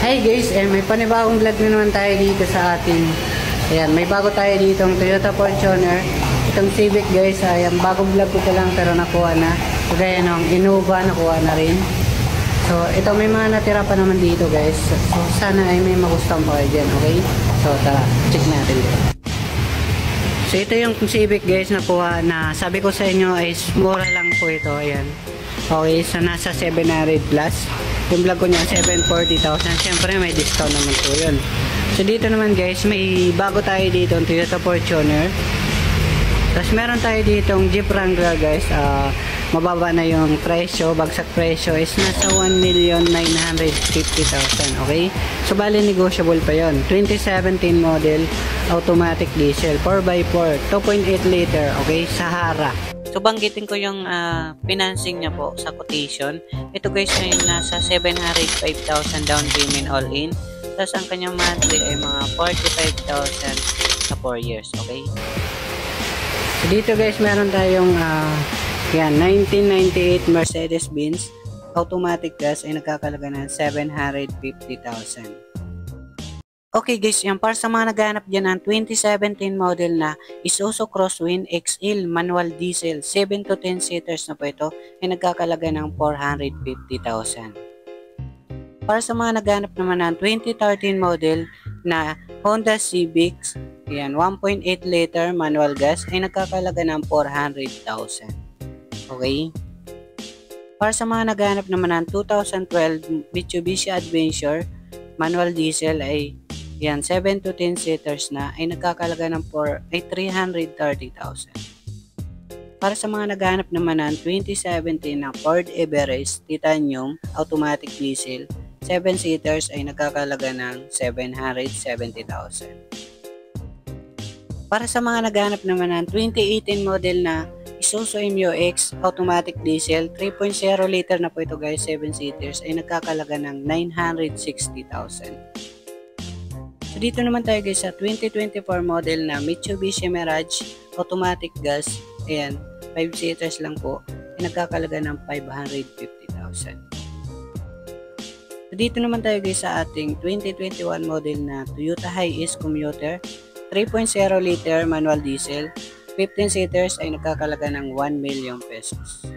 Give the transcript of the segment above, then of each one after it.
Hi guys, may panibagong vlog na naman tayo dito sa ating, ayan, may bago tayo dito ang Toyota Fortuner. Itong Civic guys, ayan, bagong vlog ko lang pero nakuha na. So gaya ng Innova, nakuha na rin. So ito, may mga natira pa naman dito guys. So sana ay may magustuhan pa kayo dyan, okay? So tara, check natin guys. So ito yung Civic guys, nakuha na, sabi ko sa inyo ay mura lang po ito, ayan. Okay, so nasa 700 plus. Yung vlog ko niya 740,000. Siyempre may discount naman po yun. So dito naman guys, may bago tayo dito ang Toyota Fortuner. Tapos meron tayo dito ang Jeep Wrangler guys. Mababa na yung presyo. Bagsak presyo is nasa 1,950,000. Okay, so bali negotiable pa yon. 2017 model, automatic diesel, 4x4, 2.8 liter. Okay, Sahara. So banggitin ko yung financing niya po sa quotation. Ito guys ay nasa 705,000 down payment all in. Tapos ang kanyang monthly ay mga 45,000 sa 4 years. Okay. So dito guys meron tayong yan, 1998 Mercedes-Benz automatic gas ay nagkakalaga ng 750,000. Okay guys, yan para sa mga naghahanap dyan ng 2017 model na Isuzu Crosswind XL manual diesel 7 to 10 seaters na po ito ay nagkakalaga ng 450,000. Para sa mga naghahanap naman ng 2013 model na Honda Civic, yan 1.8 liter manual gas ay nagkakalaga ng 400,000. Okay? Para sa mga naghahanap naman ng 2012 Mitsubishi Adventure manual diesel ay yan, 7 to 10 seaters na ay nagkakalaga ng 330,000. Para sa mga naghahanap naman ng 2017 na Ford Everest Titanium Automatic Diesel, 7 seaters ay nagkakalaga ng 770,000. Para sa mga naghahanap naman ng 2018 model na Isuzu MU-X Automatic Diesel, 3.0 liter na po ito guys, 7 seaters ay nagkakalaga ng 960,000. So dito naman tayo guys sa 2024 model na Mitsubishi Mirage Automatic Gas. Ayan, 5 seaters lang po. Ay nagkakalaga ng 550,000. So dito naman tayo guys sa ating 2021 model na Toyota Hiace Commuter 3.0 liter manual diesel. 15 seaters ay nagkakalaga ng 1 million pesos.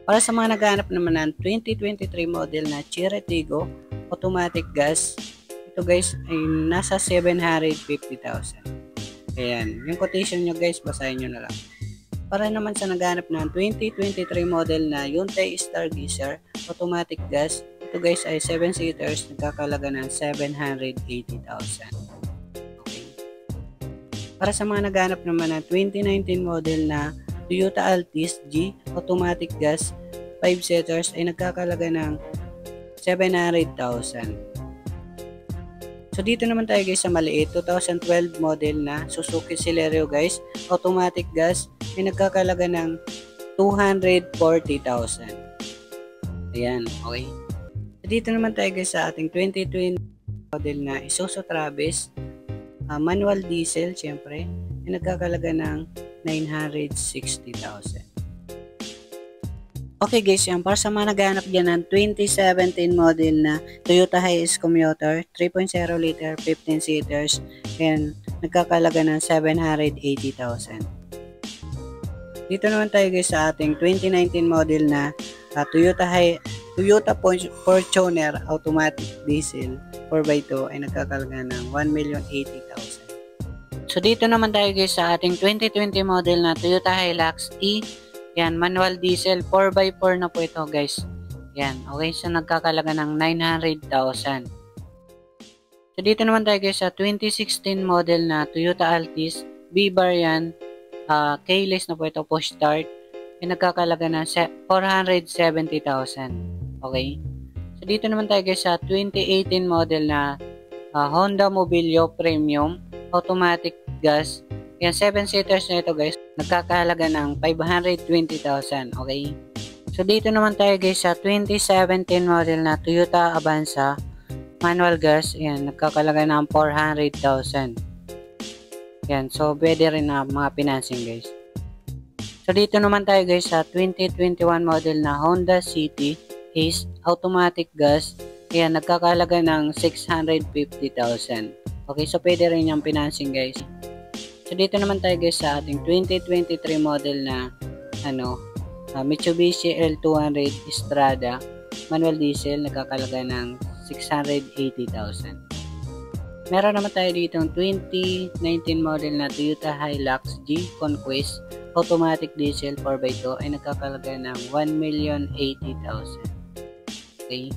Para sa mga naghahanap naman ng 2023 model na Chery Tiggo Automatic Gas, ito guys ay nasa 750,000. Ayan, yung quotation nyo guys, basahin nyo na lang. Para naman sa naghanap ng 2023 model na Hyundai Stargazer Automatic Gas, ito guys ay 7 seaters, nagkakalaga ng 780,000. Okay. Para sa mga naghanap naman ng 2019 model na Toyota Altis G Automatic Gas, 5 seaters ay nagkakalaga ng 700,000. So dito naman tayo guys sa maliit, 2012 model na Suzuki Celerio guys, automatic gas, ay nagkakalaga ng 240,000. Ayan, okay. So dito naman tayo guys sa ating 2020 model na Isuzu Travis, manual diesel syempre, ay nagkakalaga ng 960,000. Okay guys, yan para sa mga naghahanap dyan ng 2017 model na Toyota Hiace Commuter 3.0 liter 15 seaters, and nagkakalaga ng 780,000. Dito naman tayo guys sa ating 2019 model na Toyota Fortuner Automatic Diesel 4x2 ay nagkakalaga ng 1,080,000. So dito naman tayo guys sa ating 2020 model na Toyota Hilux E. Yan, manual diesel, 4x4 na po ito guys. Yan, okay, so nagkakalaga ng 900,000. So dito naman tayo guys sa 2016 model na Toyota Altis, B-bar yan, keyless na po ito, push start, ay nagkakalaga ng 470,000. Okay. So dito naman tayo guys sa 2018 model na Honda Mobilio Premium, automatic gas. Yan, 7 seaters na ito guys. Nagkakahalaga ng 520,000. Okay. So dito naman tayo guys sa 2017 model na Toyota Avanza manual gas. Yan, nagkakalaga ng 400,000. Yan, so pwede rin na mga financing guys. So dito naman tayo guys sa 2021 model na Honda City Ace automatic gas. Ayan, nagkakalaga ng 650,000. Okay, so pwede rin yung financing guys. So dito naman tayo guys sa ating 2023 model na Mitsubishi L200 Strada manual diesel, nagkakalaga ng 680,000. Meron naman tayo dito ang 2019 model na Toyota Hilux G Conquest automatic diesel 4x2 ay nagkakalaga ng 1,080,000. Okay.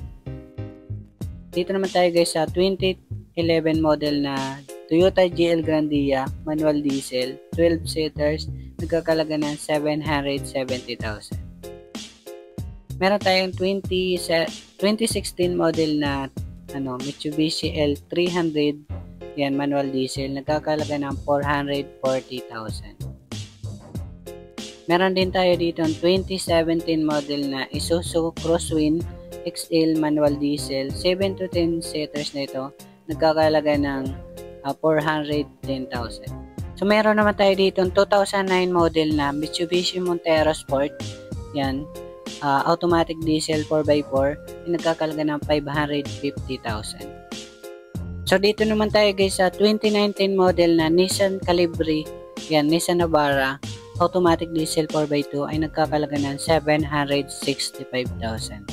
Dito naman tayo guys sa 2011 model na Toyota GL Grandia manual diesel 12 seaters, nagkakalaga ng 770,000. Meron tayong 2016 model na Mitsubishi L300 yan manual diesel, nagkakalaga ng 440,000. Meron din tayo dito ang 2017 model na Isuzu Crosswind XL manual diesel 7 to 10 seaters na ito, nagkakalaga ng 410,000. So meron naman tayo dito ang 2009 model na Mitsubishi Montero Sport yan automatic diesel 4x4 ay nagkakalaga ng 550,000. So dito naman tayo guys sa 2019 model na Nissan Calibri yan Nissan Navara automatic diesel 4x2 ay nagkakalaga ng 765,000.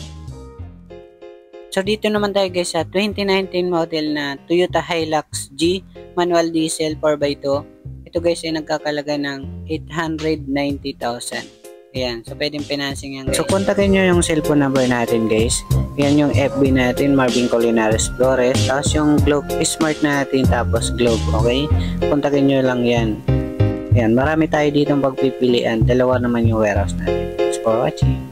So dito naman tayo guys sa 2019 model na Toyota Hilux G manual diesel 4x2. Ito guys ay nagkakalaga ng 890,000. Ayan, so pwedeng financing yan guys. So kontakin nyo yung cellphone number natin guys. Yan yung FB natin, Marvin Colinares Flores. Tapos yung Globe Smart natin, tapos Globe, okay? Kontakin nyo lang yan. Ayan, marami tayo ditong pagpipilian. Dalawa naman yung warehouse natin. Thanks for watching.